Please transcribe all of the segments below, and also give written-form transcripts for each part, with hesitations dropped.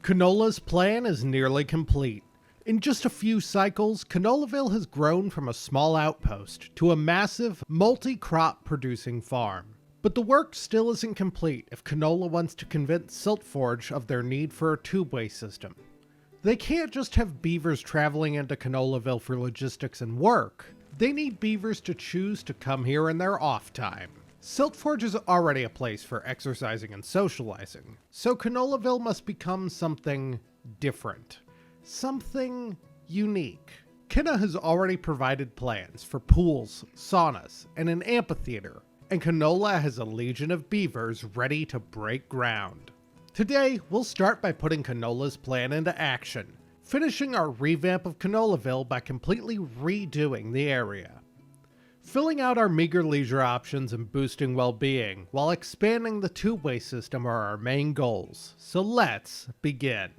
Canola's plan is nearly complete. In just a few cycles, Canolaville has grown from a small outpost to a massive, multi-crop producing farm. But the work still isn't complete if Canola wants to convince Siltforge of their need for a tubeway system. They can't just have beavers traveling into Canolaville for logistics and work. They need beavers to choose to come here in their off time. Siltforge is already a place for exercising and socializing, so Canolaville must become something different. Something unique. Kenna has already provided plans for pools, saunas, and an amphitheater, and Canola has a legion of beavers ready to break ground. Today, we'll start by putting Canola's plan into action, finishing our revamp of Canolaville by completely redoing the area. Filling out our meager leisure options and boosting well-being, while expanding the tubeway system are our main goals, so let's begin.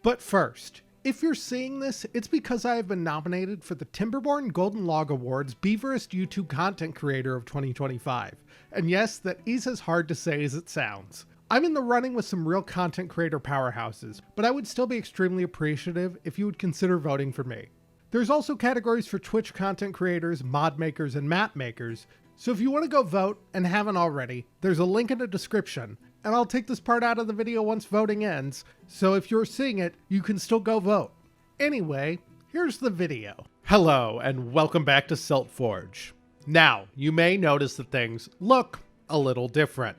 But first, if you're seeing this, it's because I have been nominated for the Timberborn Golden Log Awards Beaverist YouTube Content Creator of 2025. And yes, that is as hard to say as it sounds. I'm in the running with some real content creator powerhouses, but I would still be extremely appreciative if you would consider voting for me. There's also categories for Twitch content creators, mod makers, and map makers, so if you want to go vote and haven't already, there's a link in the description, and I'll take this part out of the video once voting ends, so if you're seeing it, you can still go vote. Anyway, here's the video. Hello, and welcome back to Siltforge. Now, you may notice that things look a little different,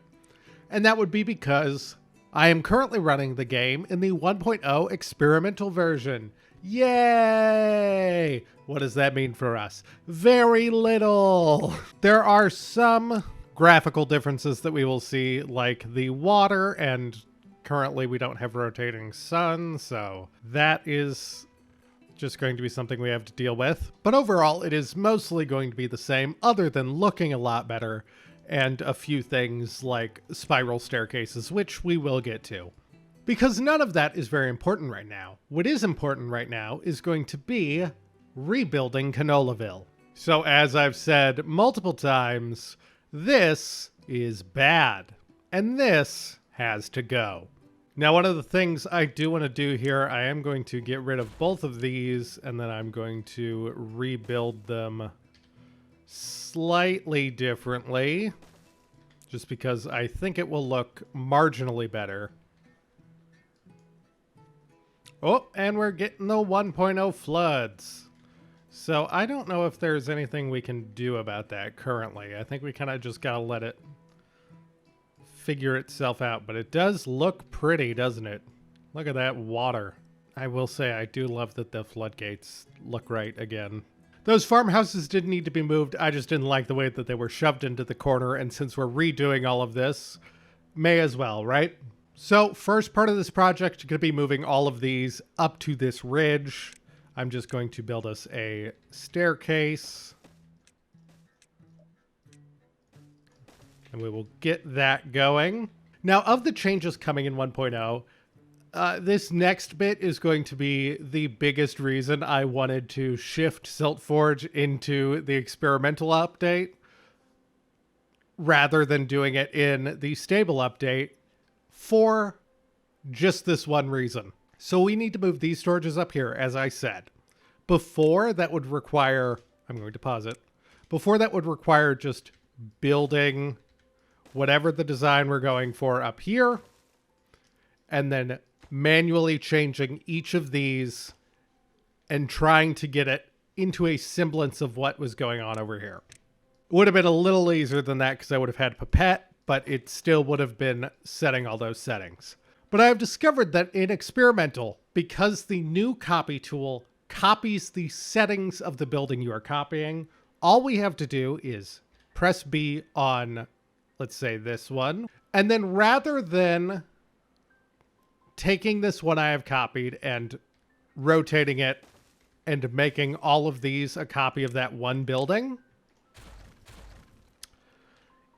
and that would be because I am currently running the game in the 1.0 experimental version. Yay! What does that mean for us? Very little! There are some graphical differences that we will see, like the water, and currently we don't have rotating sun, so that is just going to be something we have to deal with. But overall, it is mostly going to be the same, other than looking a lot better, and a few things like spiral staircases, which we will get to. Because none of that is very important right now. What is important right now is going to be rebuilding Canolaville. So as I've said multiple times, this is bad, and this has to go. Now, one of the things I do want to do here, I am going to get rid of both of these, and then I'm going to rebuild them slightly differently, just because I think it will look marginally better. Oh, and we're getting the 1.0 floods. So I don't know if there's anything we can do about that currently. I think we kind of just gotta let it figure itself out. But it does look pretty, doesn't it? Look at that water. I will say I do love that the floodgates look right again. Those farmhouses didn't need to be moved. I just didn't like the way that they were shoved into the corner. And since we're redoing all of this, may as well, right? So first part of this project is going to be moving all of these up to this ridge. I'm just going to build us a staircase. And we will get that going. Now, of the changes coming in 1.0, this next bit is going to be the biggest reason I wanted to shift Siltforge into the experimental update rather than doing it in the stable update, for just this one reason. So we need to move these storages up here, as I said. Before, that would require, I'm going to pause it. Before, that would require just building whatever the design we're going for up here, and then manually changing each of these and trying to get it into a semblance of what was going on over here. It would have been a little easier than that because I would have had Pipette, but it still would have been setting all those settings. But I have discovered that in experimental, because the new copy tool copies the settings of the building you are copying, all we have to do is press B on, let's say, this one. And then rather than taking this one I have copied and rotating it and making all of these a copy of that one building,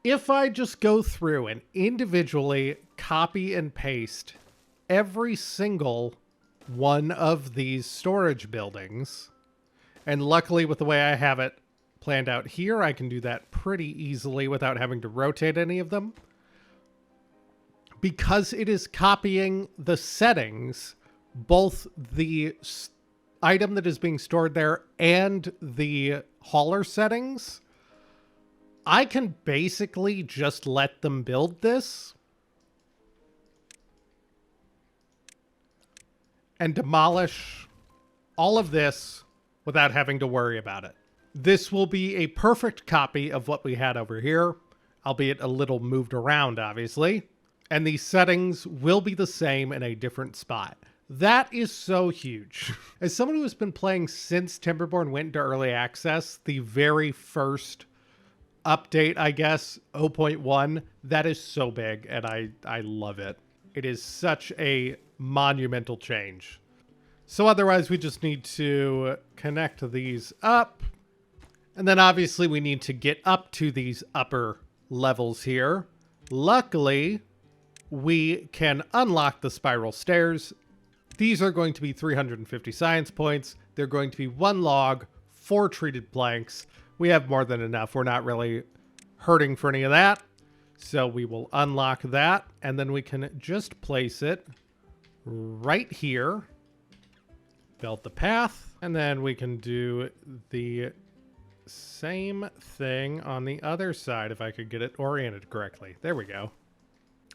if I just go through and individually copy and paste every single one of these storage buildings, and luckily with the way I have it planned out here, I can do that pretty easily without having to rotate any of them. because it is copying the settings, both the item that is being stored there and the hauler settings, I can basically just let them build this and demolish all of this without having to worry about it. This will be a perfect copy of what we had over here, albeit a little moved around, obviously. And the settings will be the same in a different spot. That is so huge. As someone who has been playing since Timberborn went into early access, the very first update, I guess, 0.1, that is so big, and I love it. It is such a monumental change. So otherwise, we just need to connect these up. And then obviously we need to get up to these upper levels here. Luckily, we can unlock the spiral stairs. These are going to be 350 science points. They're going to be 1 log, 4 treated planks. We have more than enough. We're not really hurting for any of that. So we will unlock that, and then we can just place it right here. Build the path, and then we can do the same thing on the other side if I could get it oriented correctly. There we go.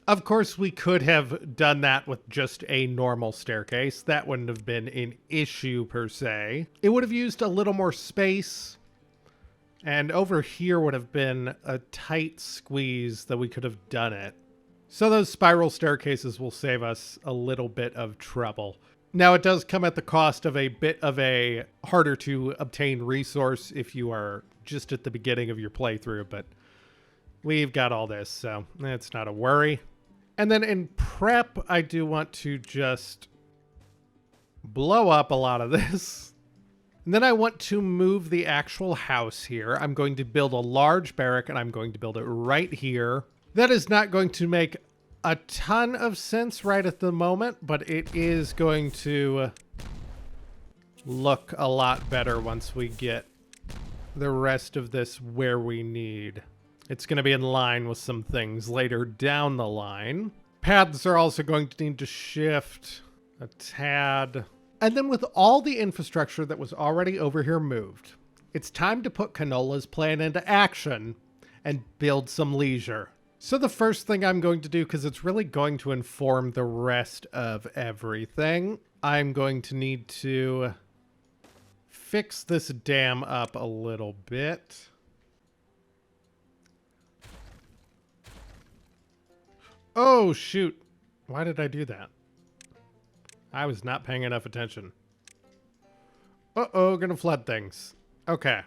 Of course, we could have done that with just a normal staircase. That wouldn't have been an issue per se. It would have used a little more space. And over here would have been a tight squeeze that we could have done it. So those spiral staircases will save us a little bit of trouble. Now, it does come at the cost of a bit of a harder to obtain resource if you are just at the beginning of your playthrough, but we've got all this, so it's not a worry. And then in prep, I do want to just blow up a lot of this. And then I want to move the actual house here. I'm going to build a large barrack, and I'm going to build it right here. That is not going to make a ton of sense right at the moment, but it is going to look a lot better once we get the rest of this where we need. It's going to be in line with some things later down the line. Paths are also going to need to shift a tad. And then with all the infrastructure that was already over here moved, it's time to put Canola's plan into action and build some leisure. So the first thing I'm going to do, because it's really going to inform the rest of everything, I'm going to need to fix this dam up a little bit. Oh, shoot. Why did I do that? I was not paying enough attention. Uh-oh, gonna flood things. Okay.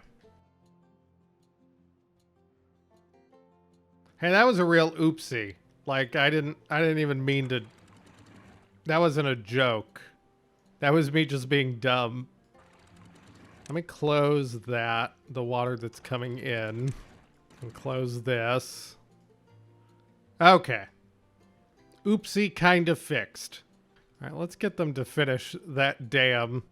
Hey, that was a real oopsie. Like, I didn't even mean to... That wasn't a joke. That was me just being dumb. Let me close that, the water that's coming in. And close this. Okay. Oopsie kind of fixed. All right, let's get them to finish that dam.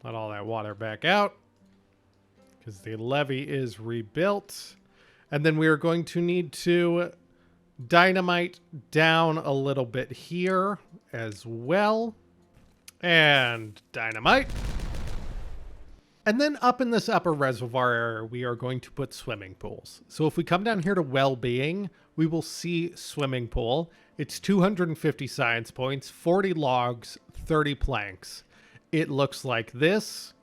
Let all that water back out, because the levee is rebuilt. And then we are going to need to dynamite down a little bit here as well. And dynamite. And then up in this upper reservoir area, we are going to put swimming pools. So if we come down here to well-being, we will see swimming pool. It's 250 science points, 40 logs, 30 planks. It looks like this.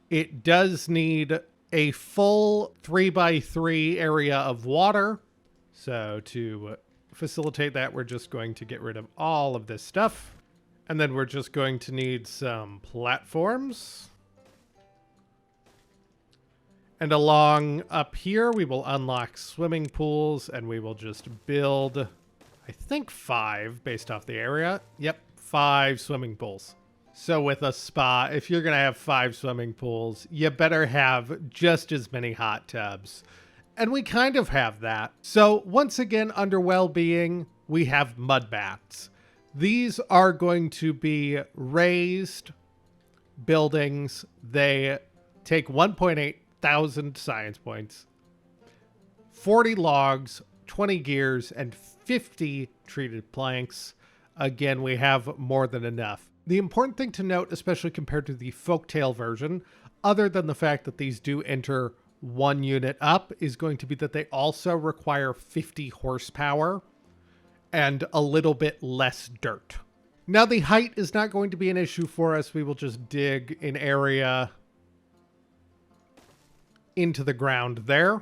It does need a full 3x3 area of water. So to facilitate that, we're just going to get rid of all of this stuff. And then we're just going to need some platforms. And along up here, we will unlock swimming pools, and we will just build, I think 5 based off the area. Yep, 5 swimming pools. So with a spa, if you're going to have 5 swimming pools, you better have just as many hot tubs. And we kind of have that. So once again, under well-being, we have mud baths. These are going to be raised buildings. They take 1.8 thousand science points, 40 logs, 20 gears, and 50 treated planks. Again, we have more than enough. The important thing to note, especially compared to the Folktale version, other than the fact that these do enter 1 unit up, is going to be that they also require 50 horsepower and a little bit less dirt. Now, the height is not going to be an issue for us. We will just dig an area into the ground there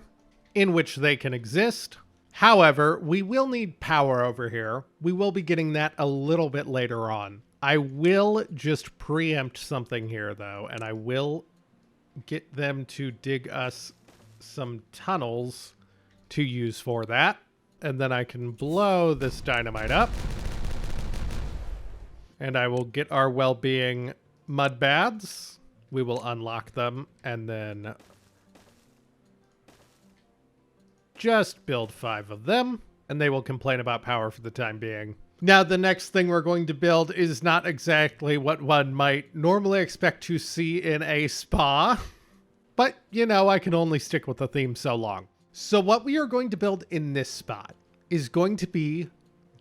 in which they can exist. However, we will need power over here. We will be getting that a little bit later on. I will just preempt something here, though, and I will get them to dig us some tunnels to use for that. And then I can blow this dynamite up. And I will get our well-being mud baths. We will unlock them and then just build 5 of them, and they will complain about power for the time being. Now, the next thing we're going to build is not exactly what one might normally expect to see in a spa, but, you know, I can only stick with the theme so long. So what we are going to build in this spot is going to be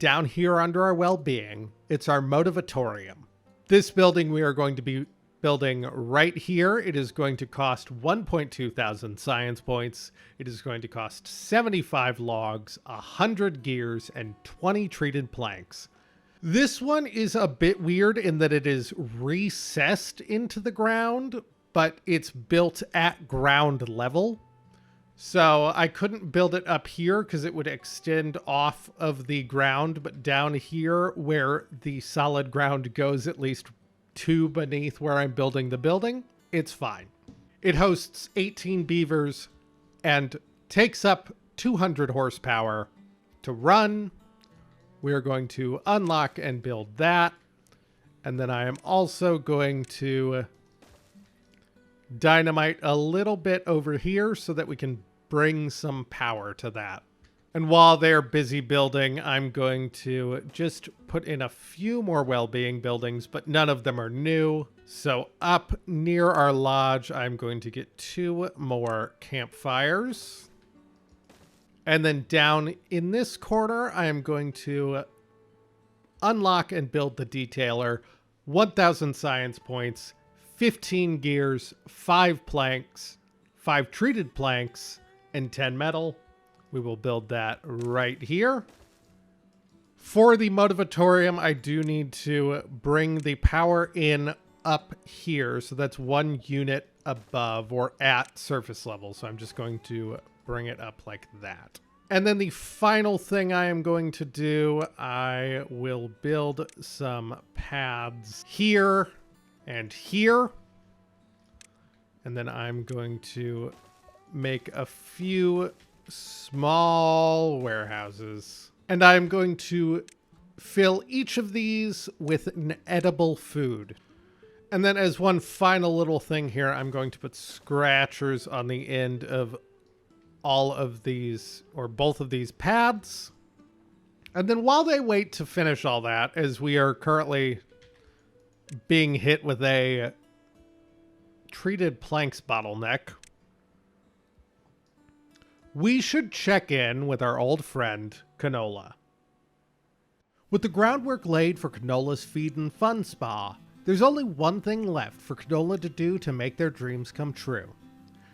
down here under our well-being. It's our motivatorium. This building we are going to be building right here. It is going to cost 1.2 thousand science points. It is going to cost 75 logs, 100 gears, and 20 treated planks. This one is a bit weird in that it is recessed into the ground, but it's built at ground level. So I couldn't build it up here because it would extend off of the ground, but down here where the solid ground goes at least to beneath where I'm building the building, it's fine. It hosts 18 beavers and takes up 200 horsepower to run. We are going to unlock and build that. And then I am also going to dynamite a little bit over here so that we can bring some power to that. And while they're busy building, I'm going to just put in a few more well-being buildings, but none of them are new. So up near our lodge, I'm going to get 2 more campfires. And then down in this corner, I am going to unlock and build the detailer. 1,000 science points, 15 gears, 5 planks, 5 treated planks, and 10 metal. We will build that right here. For the motivatorium, I do need to bring the power in up here. So that's 1 unit above or at surface level. So I'm just going to bring it up like that. And then the final thing I am going to do, I will build some paths here and here. And then I'm going to make a few small warehouses. And I'm going to fill each of these with an edible food. And then as one final little thing here, I'm going to put scratchers on the end of all of these, or both of these paths. And then while they wait to finish all that, as we are currently being hit with a treated planks bottleneck, we should check in with our old friend, Canola. With the groundwork laid for Canola's Feed and Fun Spa, there's only one thing left for Canola to do to make their dreams come true.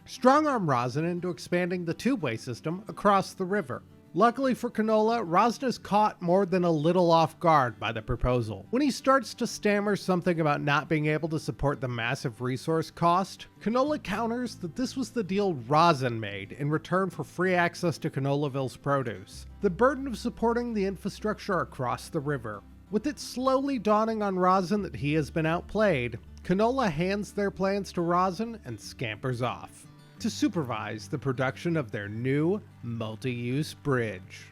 Strong-arm Rhazin into expanding the Tubeway system across the river. Luckily for Canola, Rhazin is caught more than a little off guard by the proposal. When he starts to stammer something about not being able to support the massive resource cost, Canola counters that this was the deal Rhazin made in return for free access to Canolaville's produce. The burden of supporting the infrastructure across the river. With it slowly dawning on Rhazin that he has been outplayed, Canola hands their plans to Rhazin and scampers off to supervise the production of their new multi-use bridge.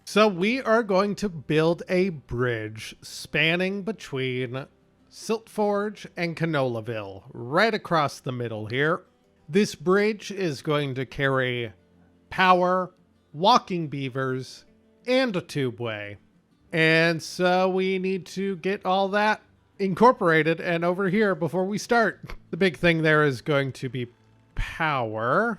So we are going to build a bridge spanning between Siltforge and Canolaville, right across the middle here. This bridge is going to carry power, walking beavers, and a tubeway. And so we need to get all that incorporated and over here before we start. The big thing there is going to be power.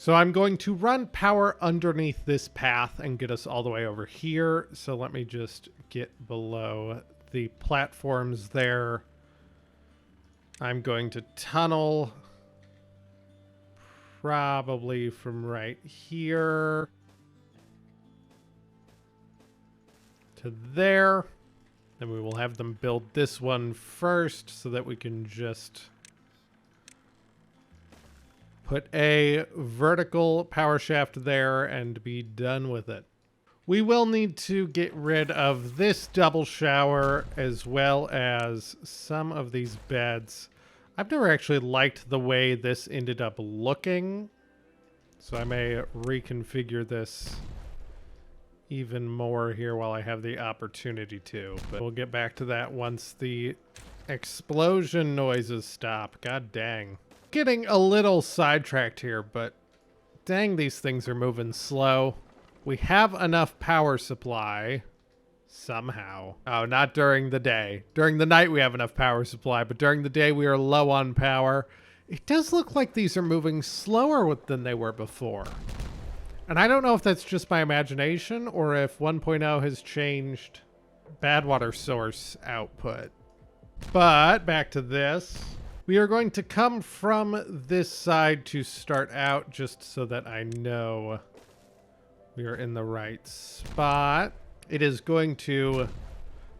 So I'm going to run power underneath this path and get us all the way over here. So let me just get below the platforms there. I'm going to tunnel probably from right here to there. Then we will have them build this one first so that we can just put a vertical power shaft there and be done with it. We will need to get rid of this double shower as well as some of these beds. I've never actually liked the way this ended up looking, so I may reconfigure this even more here while I have the opportunity to. But we'll get back to that once the explosion noises stop. God dang. Getting a little sidetracked here, but dang, these things are moving slow. We have enough power supply somehow. Oh, not during the day. During the night we have enough power supply, but during the day we are low on power. It does look like these are moving slower than they were before. And I don't know if that's just my imagination or if 1.0 has changed Badwater source output. But back to this. We are going to come from this side to start out just so that I know we are in the right spot. It is going to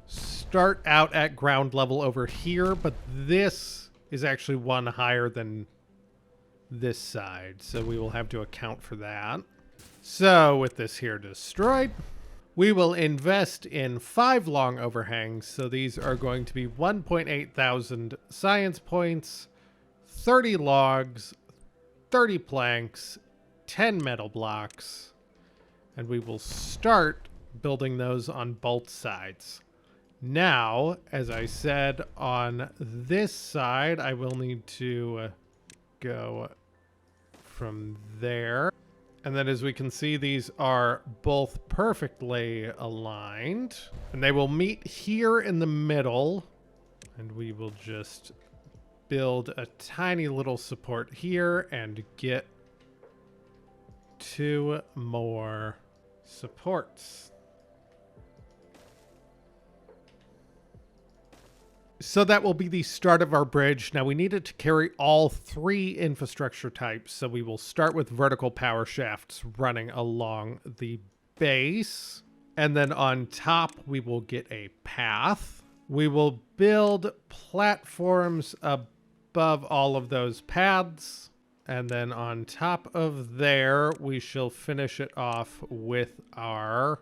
start out at ground level over here, but this is actually one higher than this side, so we will have to account for that. So with this here destroyed, we will invest in 5 long overhangs. So these are going to be 1.8 thousand science points, 30 logs, 30 planks, 10 metal blocks, and we will start building those on both sides. Now, as I said, on this side, I will need to go from there. And then as we can see, these are both perfectly aligned. And they will meet here in the middle. And we will just build a tiny little support here and get 2 more supports. So that will be the start of our bridge. Now we need it to carry all 3 infrastructure types. So we will start with vertical power shafts running along the base. And then on top, we will get a path. We will build platforms above all of those paths. And then on top of there, we shall finish it off with our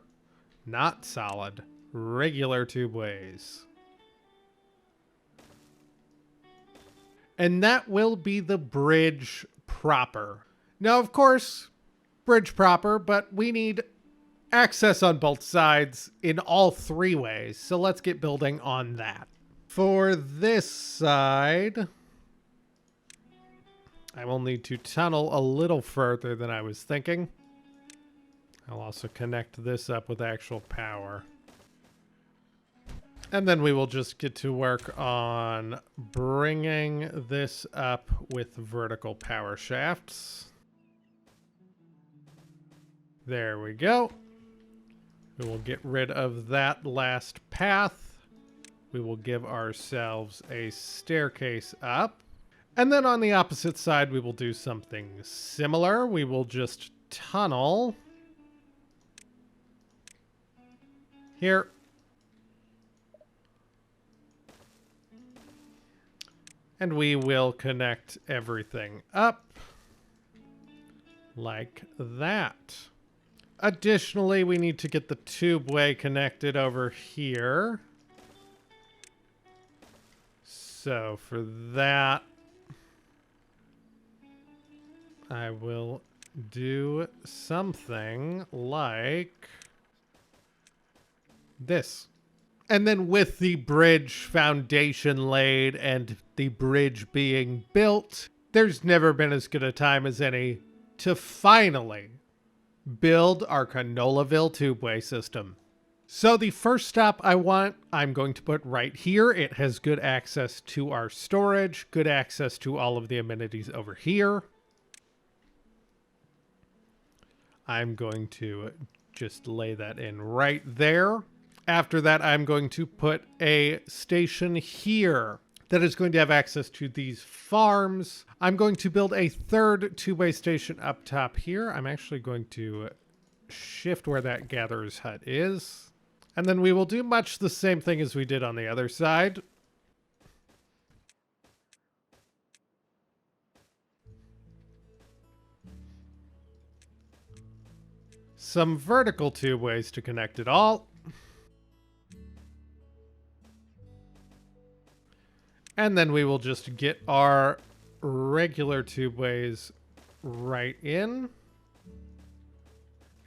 not solid, regular tubeways. And that will be the bridge proper. Now, of course, bridge proper, but we need access on both sides in all 3 ways. So let's get building on that. For this side, I will need to tunnel a little further than I was thinking. I'll also connect this up with actual power. And then we will just get to work on bringing this up with vertical power shafts. There we go. We will get rid of that last path. We will give ourselves a staircase up. And then on the opposite side, we will do something similar. We will just tunnel here. And we will connect everything up like that. Additionally, we need to get the tubeway connected over here. So for that, I will do something like this. And then with the bridge foundation laid and the bridge being built, there's never been as good a time as any to finally build our Canolaville Tubeway system. So the first stop I'm going to put right here. It has good access to our storage, good access to all of the amenities over here. I'm going to just lay that in right there. After that, I'm going to put a station here that is going to have access to these farms. I'm going to build a third two-way station up top here. I'm actually going to shift where that gatherer's hut is. And then we will do much the same thing as we did on the other side. Some vertical tubeways to connect it all. And then we will just get our regular tubeways right in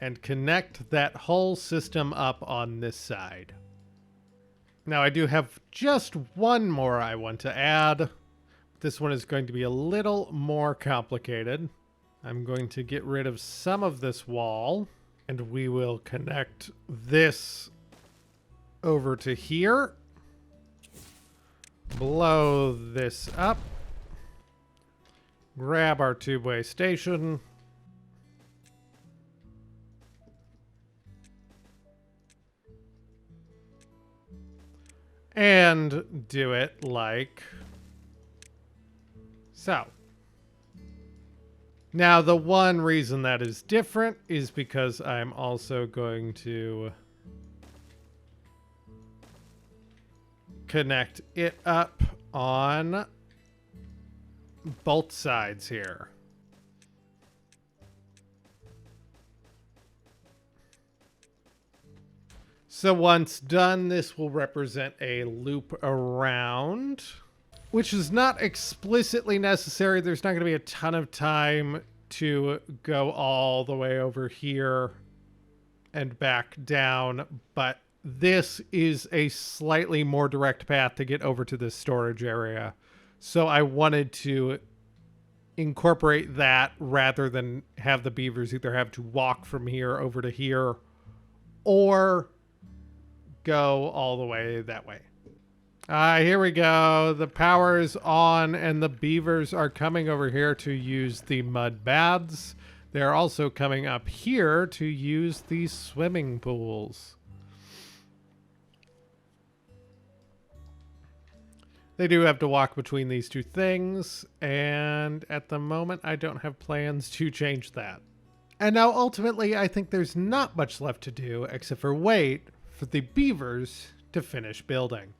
and connect that whole system up on this side. Now I do have just one more I want to add. This one is going to be a little more complicated. I'm going to get rid of some of this wall, and we will connect this over to here. Blow this up. Grab our tubeway station. And do it like so. Now, the one reason that is different is because I'm also going to connect it up on both sides here. So once done, this will represent a loop around, which is not explicitly necessary. There's not going to be a ton of time to go all the way over here and back down, but this is a slightly more direct path to get over to this storage area. So I wanted to incorporate that rather than have the beavers either have to walk from here over to here or go all the way that way. Here we go. The power is on and the beavers are coming over here to use the mud baths. They're also coming up here to use these swimming pools. They do have to walk between these two things, and at the moment I don't have plans to change that. And now ultimately I think there's not much left to do except for wait for the beavers to finish building.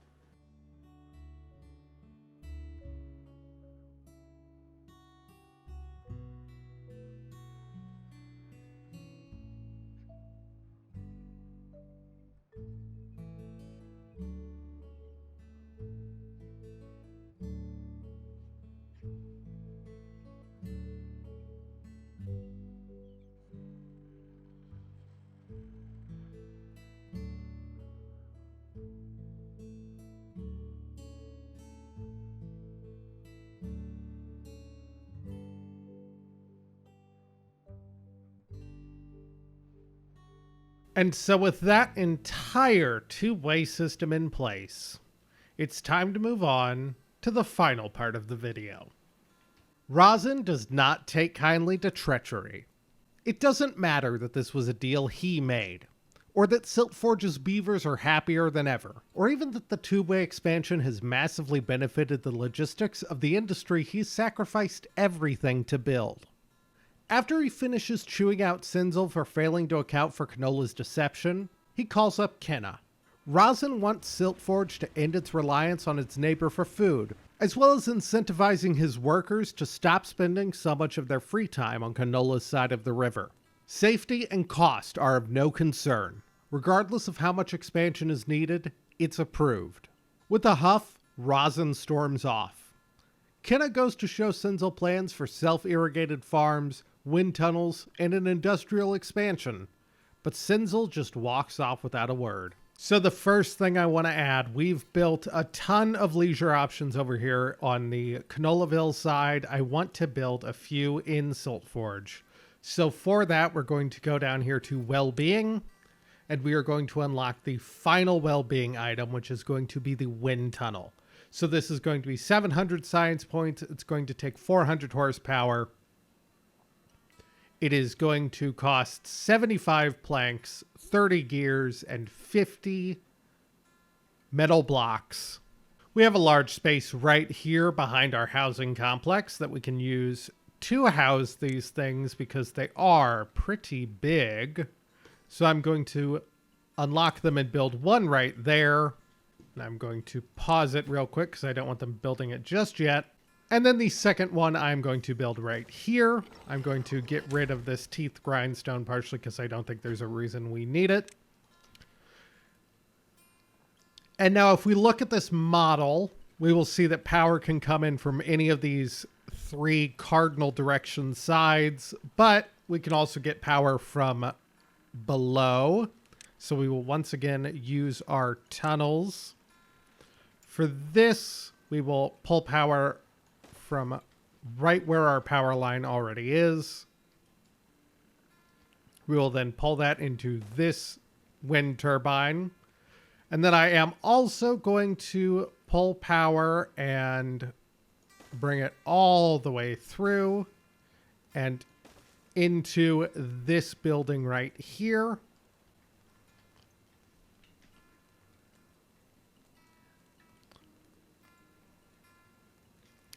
And so with that entire two-way system in place, it's time to move on to the final part of the video. Rhazin does not take kindly to treachery. It doesn't matter that this was a deal he made, or that Siltforge's beavers are happier than ever, or even that the two-way expansion has massively benefited the logistics of the industry he's sacrificed everything to build. After he finishes chewing out Sinzel for failing to account for Canola's deception, he calls up Kenna. Rhazin wants Siltforge to end its reliance on its neighbor for food, as well as incentivizing his workers to stop spending so much of their free time on Canola's side of the river. Safety and cost are of no concern. Regardless of how much expansion is needed, it's approved. With a huff, Rhazin storms off. Kenna goes to show Sinzel plans for self-irrigated farms, wind tunnels, and an industrial expansion, but Sinzel just walks off without a word. So the first thing I want to add, we've built a ton of leisure options over here on the Canolaville side. I want to build a few in Siltforge. So for that, we're going to go down here to well-being, and we are going to unlock the final well-being item, which is going to be the wind tunnel. So this is going to be 700 science points. It's going to take 400 horsepower. it is going to cost 75 planks, 30 gears, and 50 metal blocks. We have a large space right here behind our housing complex that we can use to house these things because they are pretty big. So I'm going to unlock them and build one right there. And I'm going to pause it real quick because I don't want them building it just yet. And then the second one I'm going to build right here. I'm going to get rid of this teeth grindstone partially because I don't think there's a reason we need it. And now if we look at this model, we will see that power can come in from any of these 3 cardinal direction sides, but we can also get power from below. So we will once again use our tunnels. For this, we will pull power from right where our power line already is. We will then pull that into this wind turbine. And then I am also going to pull power and bring it all the way through and into this building right here.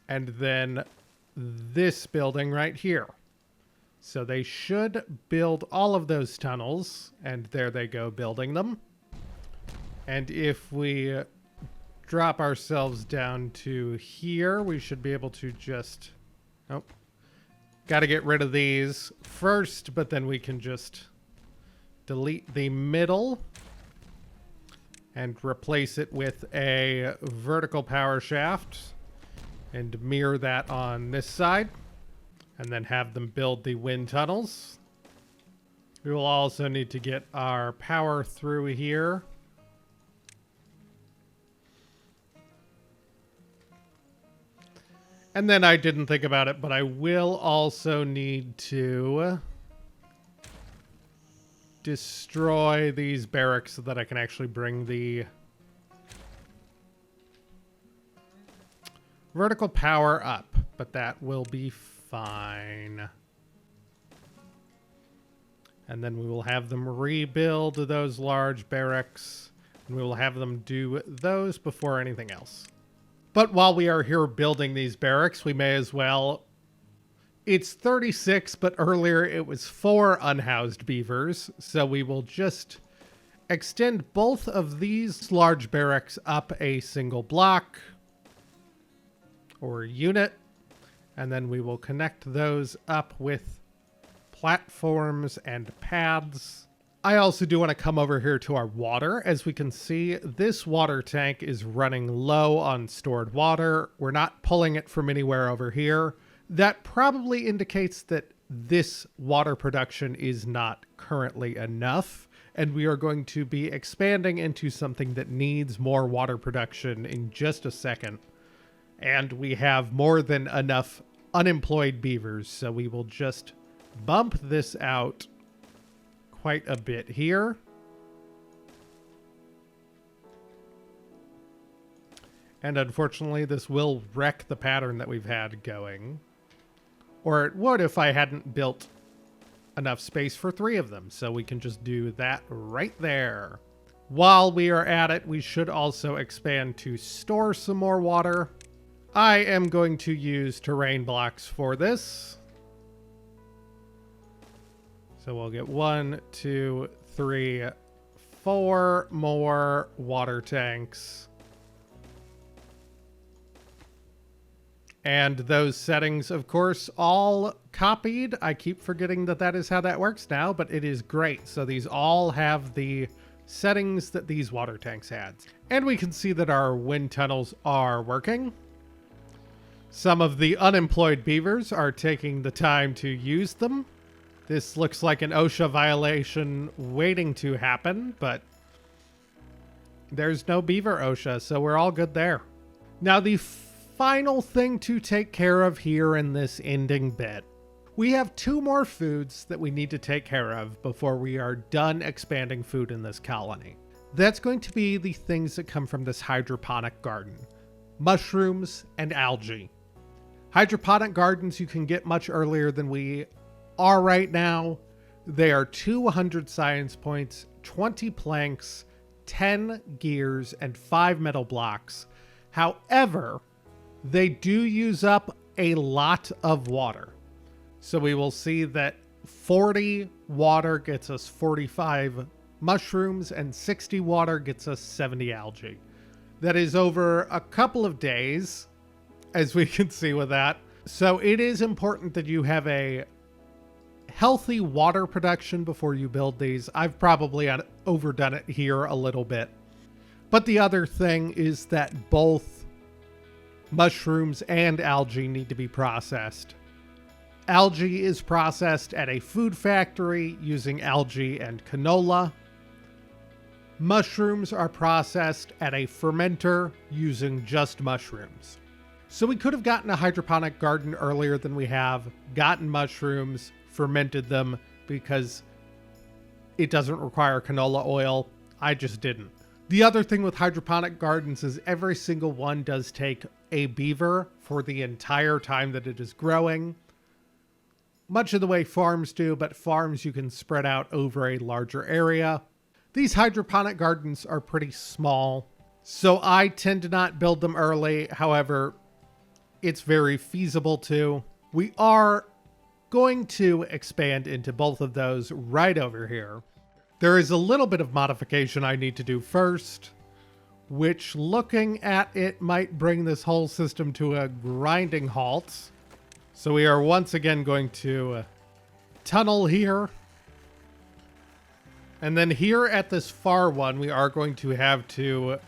And then this building right here. So they should build all of those tunnels, and there they go building them. And if we drop ourselves down to here, we should be able to just... Oh, got to get rid of these first, but then we can just delete the middle and replace it with a vertical power shaft and mirror that on this side, and then have them build the wind tunnels. We will also need to get our power through here. And then I didn't think about it, but I will also need to destroy these barracks so that I can actually bring the vertical power up, but that will be fine. And then we will have them rebuild those large barracks, and we will have them do those before anything else. But while we are here building these barracks, we may as well... It's 36, but earlier it was 4 unhoused beavers, so we will just extend both of these large barracks up a single block or unit, and then we will connect those up with platforms and paths. I also do want to come over here to our water. As we can see, this water tank is running low on stored water. We're not pulling it from anywhere over here. That probably indicates that this water production is not currently enough, and we are going to be expanding into something that needs more water production in just a second. And we have more than enough unemployed beavers, so we will just bump this out quite a bit here. And unfortunately, this will wreck the pattern that we've had going. Or it would if I hadn't built enough space for 3 of them. So we can just do that right there. While we are at it, we should also expand to store some more water. I am going to use terrain blocks for this. So we'll get 1, 2, 3, 4 more water tanks. And those settings, of course, all copied. I keep forgetting that that is how that works now, but it is great. So these all have the settings that these water tanks had. And we can see that our wind tunnels are working. Some of the unemployed beavers are taking the time to use them. This looks like an OSHA violation waiting to happen, but there's no beaver OSHA, so we're all good there. Now, the final thing to take care of here in this ending bit. We have 2 more foods that we need to take care of before we are done expanding food in this colony. That's going to be the things that come from this hydroponic garden. Mushrooms and algae. Hydroponic gardens you can get much earlier than we are right now. They are 200 science points, 20 planks, 10 gears, and 5 metal blocks. However, they do use up a lot of water. So we will see that 40 water gets us 45 mushrooms, and 60 water gets us 70 algae. That is over a couple of days, as we can see with that. So it is important that you have a healthy water production before you build these. I've probably overdone it here a little bit. But the other thing is that both mushrooms and algae need to be processed. Algae is processed at a food factory using algae and canola. Mushrooms are processed at a fermenter using just mushrooms. So we could have gotten a hydroponic garden earlier than we have, gotten mushrooms, fermented them, because it doesn't require canola oil. I just didn't. The other thing with hydroponic gardens is every single one does take a beaver for the entire time that it is growing. Much of the way farms do, but farms you can spread out over a larger area. These hydroponic gardens are pretty small, so I tend to not build them early. However, it's very feasible to. We are going to expand into both of those right over here. There is a little bit of modification I need to do first, which, looking at it, might bring this whole system to a grinding halt. So we are once again going to tunnel here. And then here at this far one, we are going to have to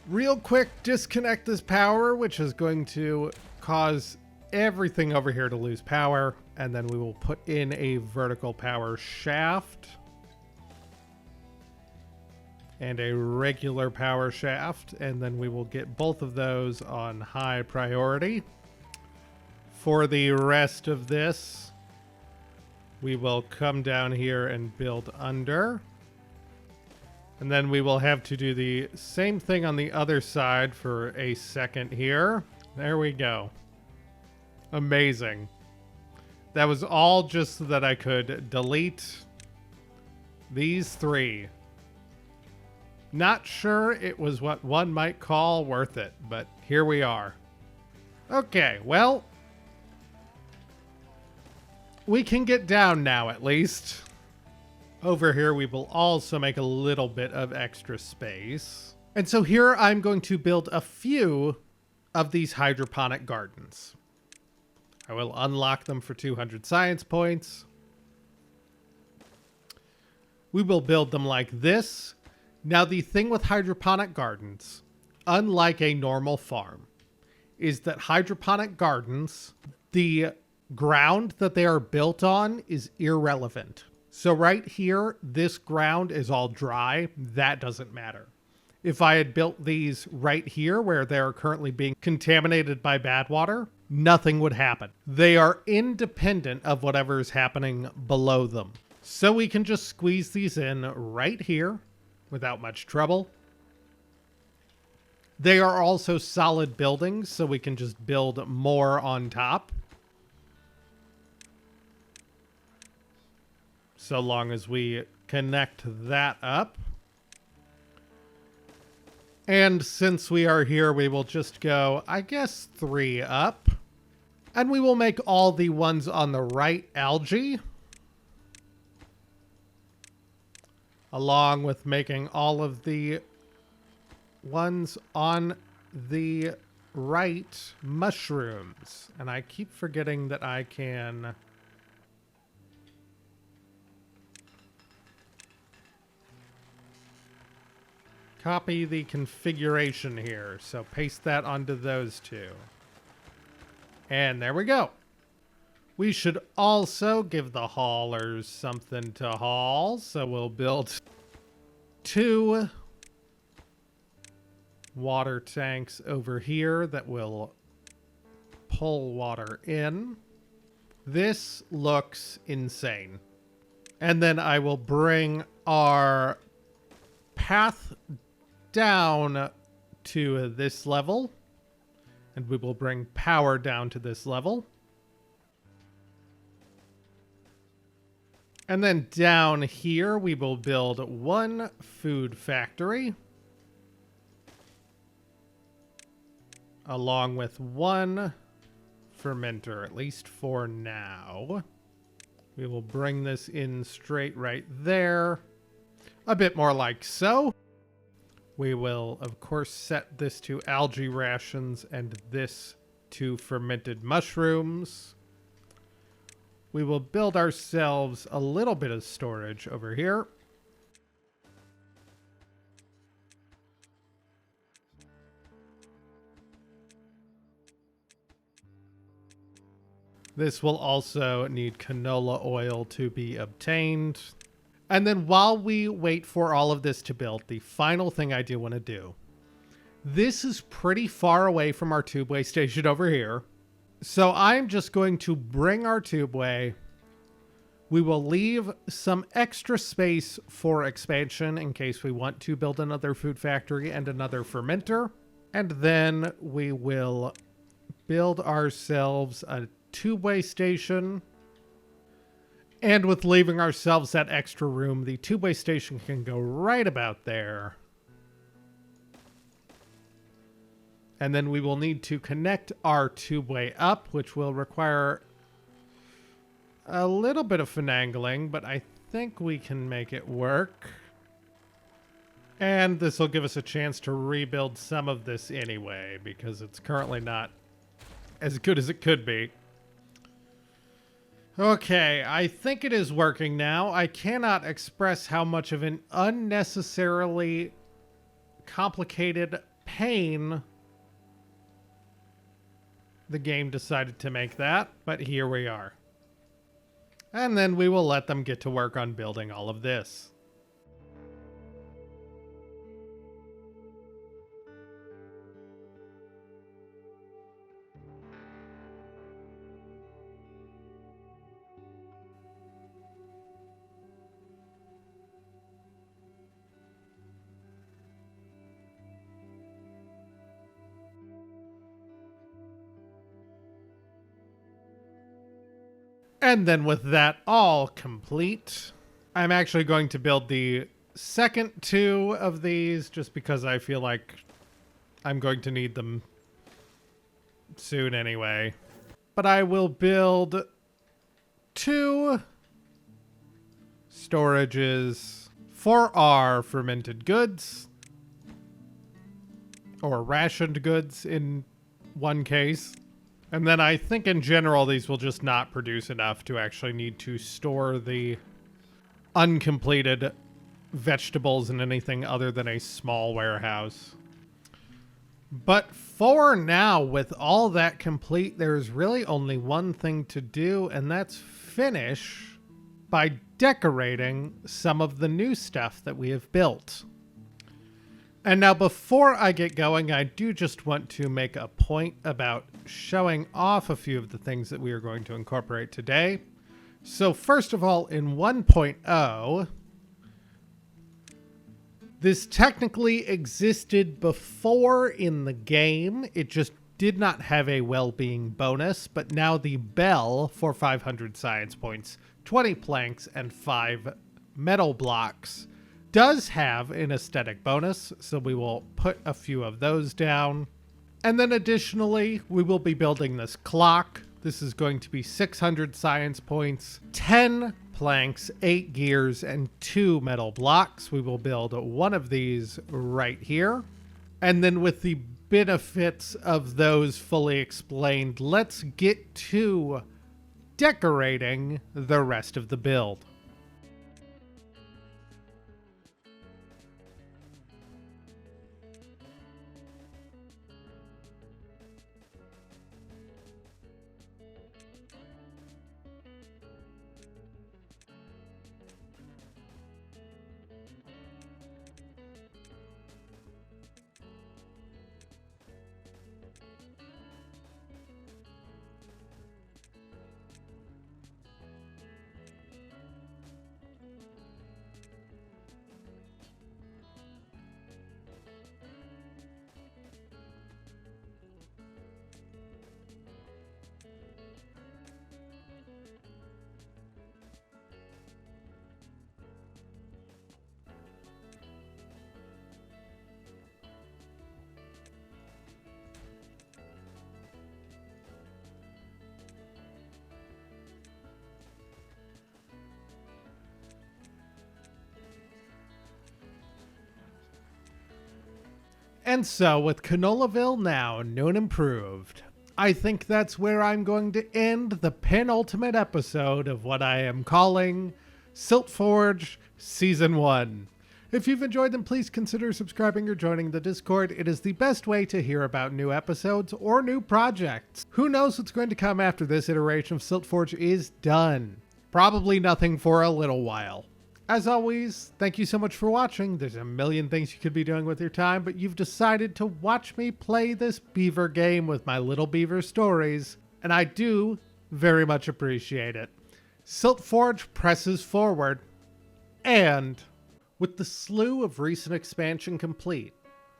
real quick disconnect this power, which is going to cause everything over here to lose power. And then we will put in a vertical power shaft and a regular power shaft. And then we will get both of those on high priority. For the rest of this, we will come down here and build under. And then we will have to do the same thing on the other side for a second here. There we go. Amazing. That was all just so that I could delete these three. Not sure it was what one might call worth it, but here we are. Okay, well, we can get down now, at least. Over here, we will also make a little bit of extra space. And so here I'm going to build a few of these hydroponic gardens. I will unlock them for 200 science points. We will build them like this. Now, the thing with hydroponic gardens, unlike a normal farm, is that hydroponic gardens, the ground that they are built on is irrelevant. So right here, this ground is all dry. That doesn't matter. If I had built these right here where they are currently being contaminated by Badwater, nothing would happen. They are independent of whatever is happening below them. So we can just squeeze these in right here without much trouble. They are also solid buildings, so we can just build more on top. So long as we connect that up. And since we are here, we will just go, I guess, 3 up. And we will make all the ones on the right algae, along with making all of the ones on the right mushrooms. And I keep forgetting that I can copy the configuration here. So paste that onto those two. And there we go. We should also give the haulers something to haul. So we'll build 2 water tanks over here that will pull water in. This looks insane. And then I will bring our path down to this level. And we will bring power down to this level. And then down here, we will build one food factory, along with one fermenter, at least for now. We will bring this in straight right there, a bit more like so. We will, of course, set this to algae rations and this to fermented mushrooms. We will build ourselves a little bit of storage over here. This will also need canola oil to be obtained. And then while we wait for all of this to build, the final thing I do want to do. This is pretty far away from our tubeway station over here. So I'm just going to bring our tubeway. We will leave some extra space for expansion in case we want to build another food factory and another fermenter. And then we will build ourselves a tubeway station. And with leaving ourselves that extra room, the tubeway station can go right about there. And then we will need to connect our tubeway up, which will require a little bit of finagling, but I think we can make it work. And this will give us a chance to rebuild some of this anyway, because it's currently not as good as it could be. Okay, I think it is working now. I cannot express how much of an unnecessarily complicated pain the game decided to make that, but here we are. And then we will let them get to work on building all of this. And then with that all complete, I'm actually going to build the second two of these just because I feel like I'm going to need them soon anyway. But I will build two storages for our fermented goods, or rationed goods in one case. And then I think in general, these will just not produce enough to actually need to store the uncompleted vegetables in anything other than a small warehouse. But for now, with all that complete, there's really only one thing to do, and that's finish by decorating some of the new stuff that we have built. And now before I get going, I do just want to make a point about showing off a few of the things that we are going to incorporate today. So first of all, in 1.0, this technically existed before in the game. It just did not have a well-being bonus, but now the bell for 500 science points, 20 planks, and 5 metal blocks does have an aesthetic bonus, so we will put a few of those down. And then additionally, we will be building this clock. This is going to be 600 science points, 10 planks, 8 gears, and 2 metal blocks. We will build one of these right here. And then with the benefits of those fully explained, let's get to decorating the rest of the build. And so, with Canolaville now new and improved, I think that's where I'm going to end the penultimate episode of what I am calling Siltforge Season 1. If you've enjoyed them, please consider subscribing or joining the Discord. It is the best way to hear about new episodes or new projects. Who knows what's going to come after this iteration of Siltforge is done. Probably nothing for a little while. As always, thank you so much for watching. There's a million things you could be doing with your time, but you've decided to watch me play this beaver game with my little beaver stories, and I do very much appreciate it. Siltforge presses forward, and with the slew of recent expansion complete,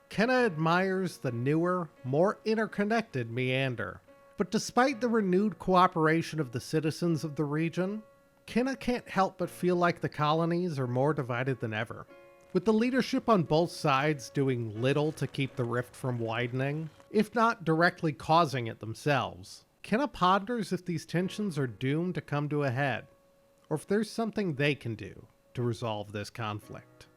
Kenna admires the newer, more interconnected Meander. But despite the renewed cooperation of the citizens of the region, Kenna can't help but feel like the colonies are more divided than ever. With the leadership on both sides doing little to keep the rift from widening, if not directly causing it themselves, Kenna ponders if these tensions are doomed to come to a head, or if there's something they can do to resolve this conflict.